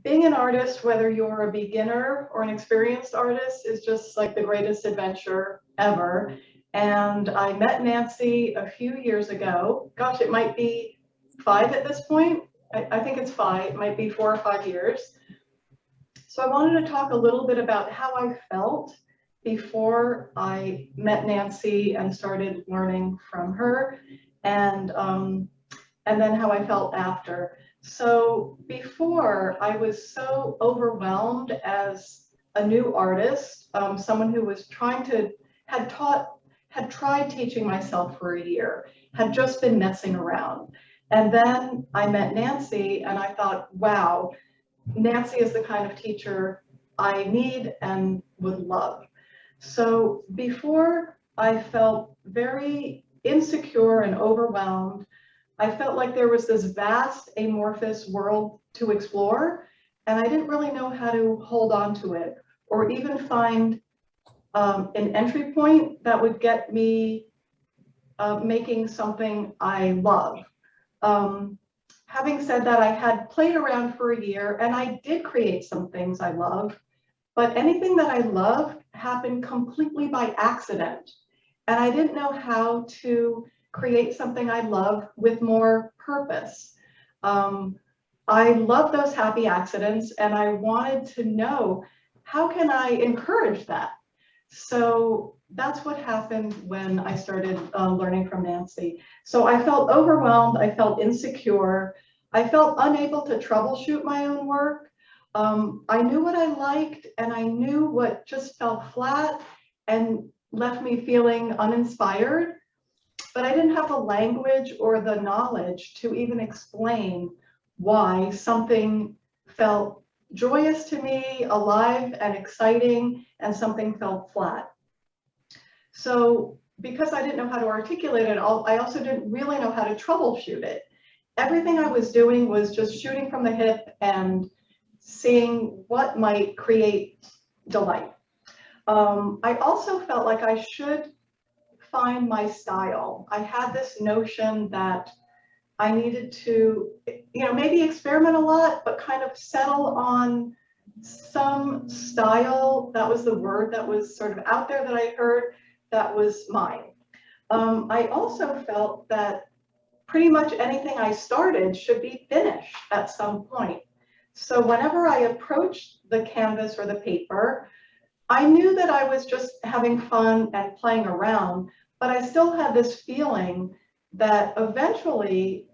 Being an artist, whether you're a beginner or an experienced artist, is just like the greatest adventure ever. And I met Nancy a few years ago. Gosh, it might be 5 at this point. I think it's 5. It might be 4 or 5 years. So I wanted to talk a little bit about how I felt before I met Nancy and started learning from her, and then how I felt after. So before, I was so overwhelmed as a new artist, someone who was had taught, had tried teaching myself for a year, had just been messing around. And then I met Nancy and I thought, wow, Nancy is the kind of teacher I need and would love. So before, I felt very insecure and overwhelmed. I felt like there was this vast amorphous world to explore, and I didn't really know how to hold on to it or even find an entry point that would get me making something I love. Having said that, I had played around for a year and I did create some things I love, but anything that I loved happened completely by accident. And I didn't know how to create something I love with more purpose. I love those happy accidents and I wanted to know, how can I encourage that? So that's what happened when I started learning from Nancy. So I felt overwhelmed, I felt insecure, I felt unable to troubleshoot my own work. I knew what I liked and I knew what just fell flat and left me feeling uninspired, but I didn't have the language or the knowledge to even explain why something felt joyous to me, alive and exciting, and something felt flat. So because I didn't know how to articulate it all, I also didn't really know how to troubleshoot it. Everything I was doing was just shooting from the hip and seeing what might create delight. I also felt like I should find my style. I had this notion that I needed to, maybe experiment a lot, but kind of settle on some style. That was the word that was sort of out there that I heard that was mine. I also felt that pretty much anything I started should be finished at some point. So whenever I approached the canvas or the paper, I knew that I was just having fun and playing around, but I still had this feeling that eventually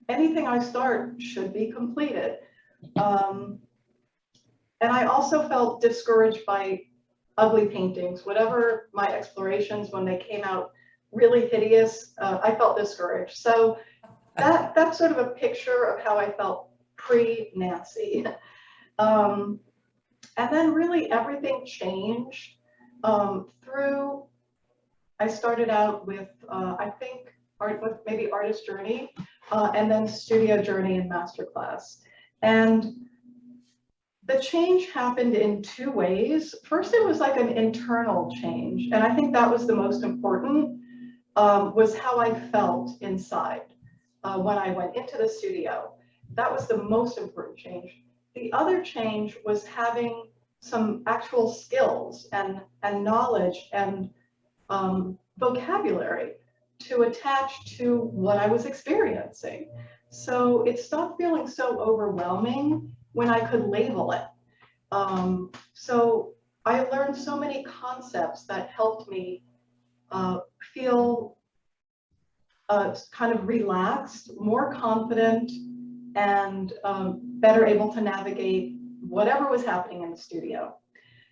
anything I start should be completed. And I also felt discouraged by ugly paintings. Whatever my explorations, when they came out really hideous, I felt discouraged. So that's sort of a picture of how I felt pre-Nancy. And then really everything changed through, I started out with, I think, with maybe Artist Journey, and then Studio Journey and Masterclass. And the change happened in 2 ways. First, it was like an internal change. And I think that was the most important, was how I felt inside when I went into the studio. That was the most important change. The other change was having some actual skills and knowledge and vocabulary to attach to what I was experiencing. So it stopped feeling so overwhelming when I could label it. So I learned so many concepts that helped me feel kind of relaxed, more confident, and better able to navigate whatever was happening in the studio.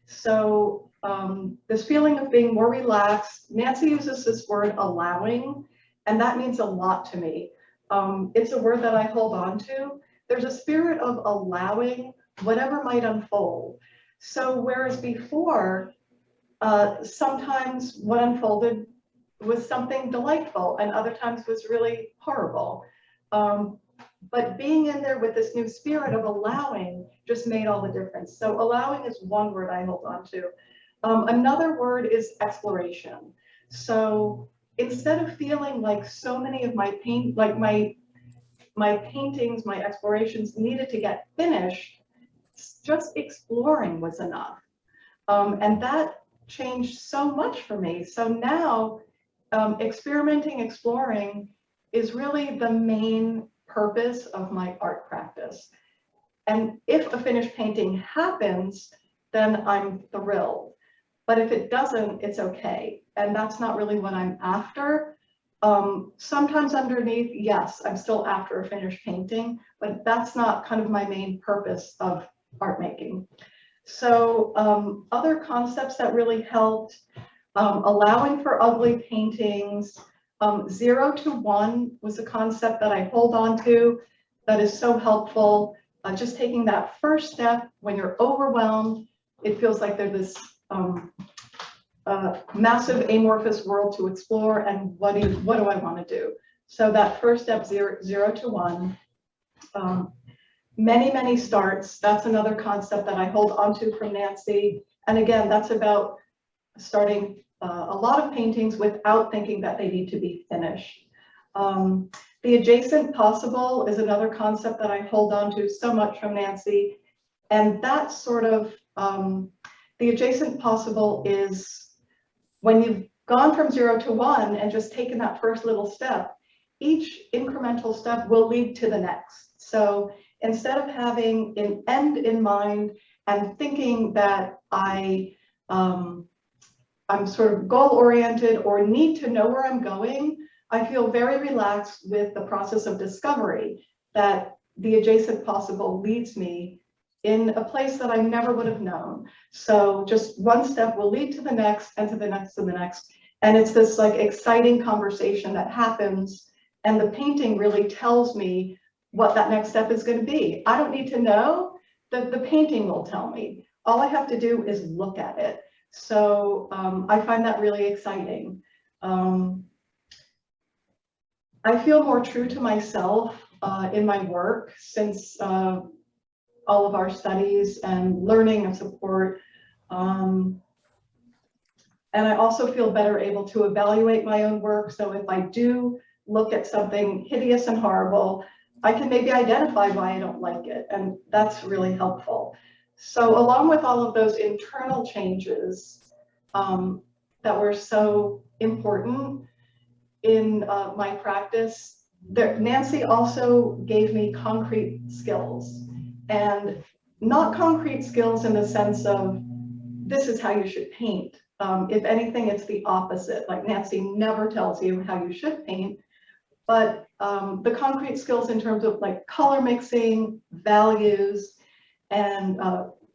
So this feeling of being more relaxed, Nancy uses this word allowing, and that means a lot to me. It's a word that I hold on to. There's a spirit of allowing whatever might unfold. So whereas before, sometimes what unfolded was something delightful and other times was really horrible. But being in there with this new spirit of allowing just made all the difference. So allowing is one word I hold on to. Another word is exploration. So instead of feeling like so many of my paintings, my explorations needed to get finished, just exploring was enough. And that changed so much for me. So now experimenting, exploring is really the main purpose of my art practice. And if a finished painting happens, then I'm thrilled. But if it doesn't, it's okay. And that's not really what I'm after. Sometimes underneath, yes, I'm still after a finished painting, but that's not kind of my main purpose of art making. So other concepts that really helped, allowing for ugly paintings, 0 to 1 was a concept that I hold on to that is so helpful. Just taking that first step when you're overwhelmed, it feels like there's this massive amorphous world to explore, and what do I want to do? So that first step, 0 to 1. Many starts, that's another concept that I hold onto from Nancy. And again, that's about starting a lot of paintings without thinking that they need to be finished. The adjacent possible is another concept that I hold on to so much from Nancy. And that's sort of, the adjacent possible is when you've gone from 0 to 1 and just taken that first little step, each incremental step will lead to the next. So instead of having an end in mind and thinking that I'm sort of goal-oriented or need to know where I'm going, I feel very relaxed with the process of discovery that the adjacent possible leads me in a place that I never would have known. So just one step will lead to the next and to the next and the next. And it's this like exciting conversation that happens, and the painting really tells me what that next step is going to be. I don't need to know, the painting will tell me. All I have to do is look at it. So I find that really exciting. I feel more true to myself in my work since all of our studies and learning and support. And I also feel better able to evaluate my own work. So if I do look at something hideous and horrible, I can maybe identify why I don't like it. And that's really helpful. So along with all of those internal changes that were so important in my practice, Nancy also gave me concrete skills, and not concrete skills in the sense of this is how you should paint. If anything, it's the opposite. Like Nancy never tells you how you should paint, but the concrete skills in terms of like color mixing, values, and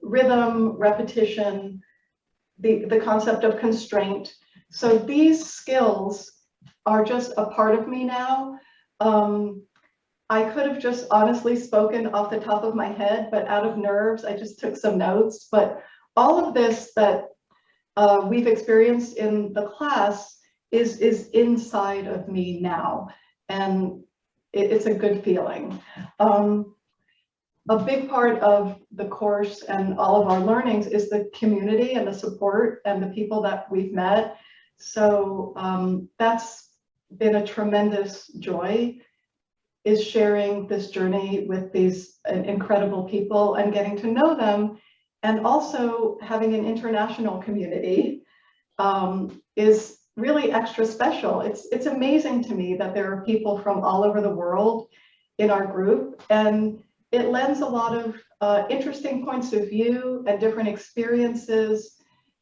rhythm, repetition, the concept of constraint. So these skills are just a part of me now. I could have just honestly spoken off the top of my head, but out of nerves, I just took some notes. But all of this that we've experienced in the class is inside of me now, and it's a good feeling. A big part of the course and all of our learnings is the community and the support and the people that we've met. So that's been a tremendous joy, is sharing this journey with these incredible people and getting to know them, and also having an international community is really extra special. It's amazing to me that there are people from all over the world in our group, and it lends a lot of interesting points of view and different experiences.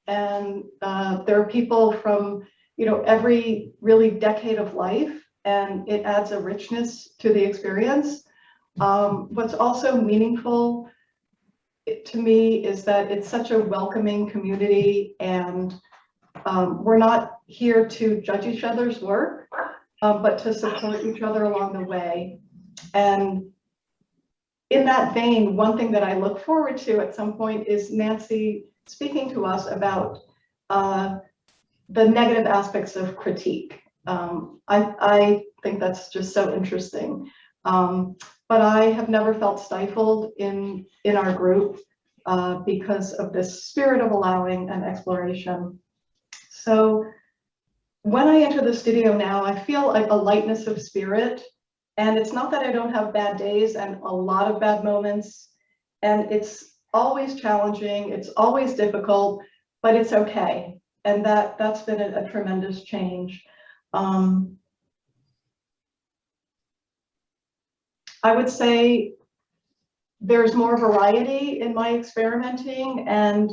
And there are people from, you know, every really decade of life, and it adds a richness to the experience. What's also meaningful to me is that it's such a welcoming community, and we're not here to judge each other's work, but to support each other along the way. And in that vein, one thing that I look forward to at some point is Nancy speaking to us about the negative aspects of critique. I think that's just so interesting. But I have never felt stifled in our group because of this spirit of allowing and exploration. So when I enter the studio now, I feel like a lightness of spirit. And it's not that I don't have bad days and a lot of bad moments. And it's always challenging, it's always difficult, but it's okay. And that's been a tremendous change. I would say there's more variety in my experimenting, and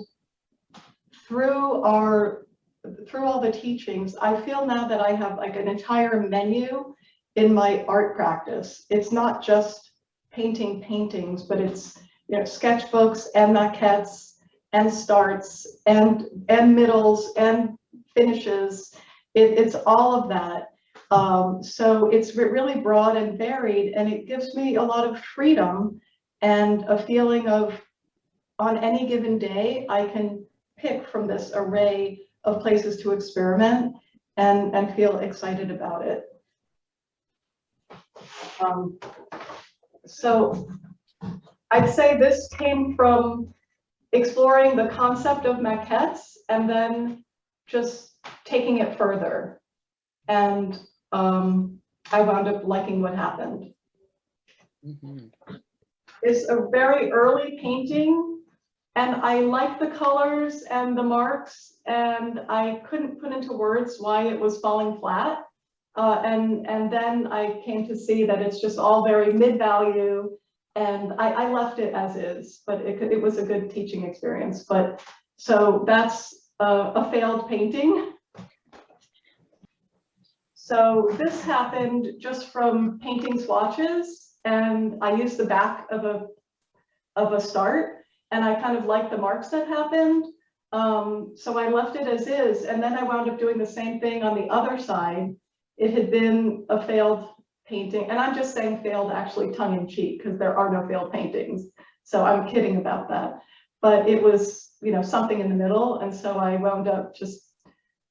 through all the teachings, I feel now that I have like an entire menu in my art practice. It's not just painting paintings, but it's, you know, sketchbooks and maquettes and starts and middles and finishes. It's all of that. So it's really broad and varied, and it gives me a lot of freedom and a feeling of, on any given day, I can pick from this array of places to experiment and feel excited about it. So I'd say this came from exploring the concept of maquettes and then just taking it further. And I wound up liking what happened. It's a very early painting, and I like the colors and the marks, and I couldn't put into words why it was falling flat. And then I came to see that it's just all very mid-value, and I left it as is, but it was a good teaching experience. But so that's a failed painting. So this happened just from painting swatches, and I used the back of a start, and I kind of liked the marks that happened. So I left it as is, and then I wound up doing the same thing on the other side. It had been a failed painting, and I'm just saying failed actually tongue-in-cheek, because there are no failed paintings. So I'm kidding about that. But it was, you know, something in the middle, and so I wound up just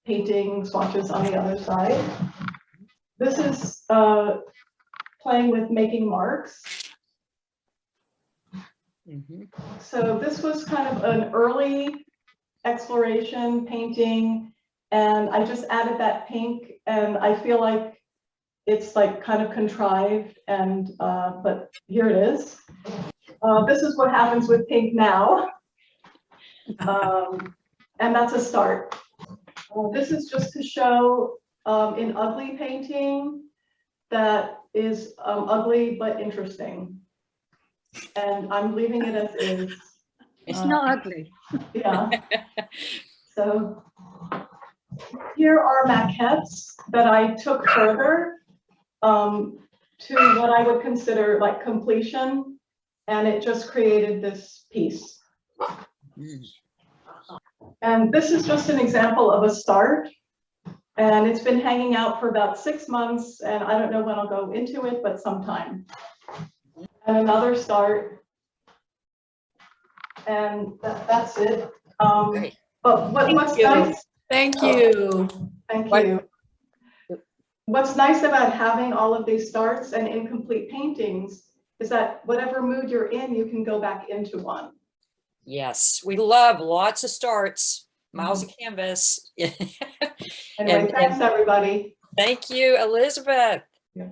painting swatches on the other side. This is playing with making marks. So this was kind of an early exploration painting, and I just added that pink, and I feel like it's like kind of contrived, and but here it is. This is what happens with pink now, and that's a start. This is just to show in ugly painting that is ugly but interesting, and I'm leaving it as is. It's not ugly. Yeah. So here are maquettes that I took further to what I would consider like completion, and it just created this piece. And this is just an example of a start, and it's been hanging out for about 6 months, and I don't know when I'll go into it, but sometime. And another start, and that's it. But what's nice? Thank you. Thank you. What's nice about having all of these starts and incomplete paintings is that whatever mood you're in, you can go back into one. Yes, we love lots of starts, miles of canvas. Anyway, thanks everybody. Thank you, Elizabeth. Yeah.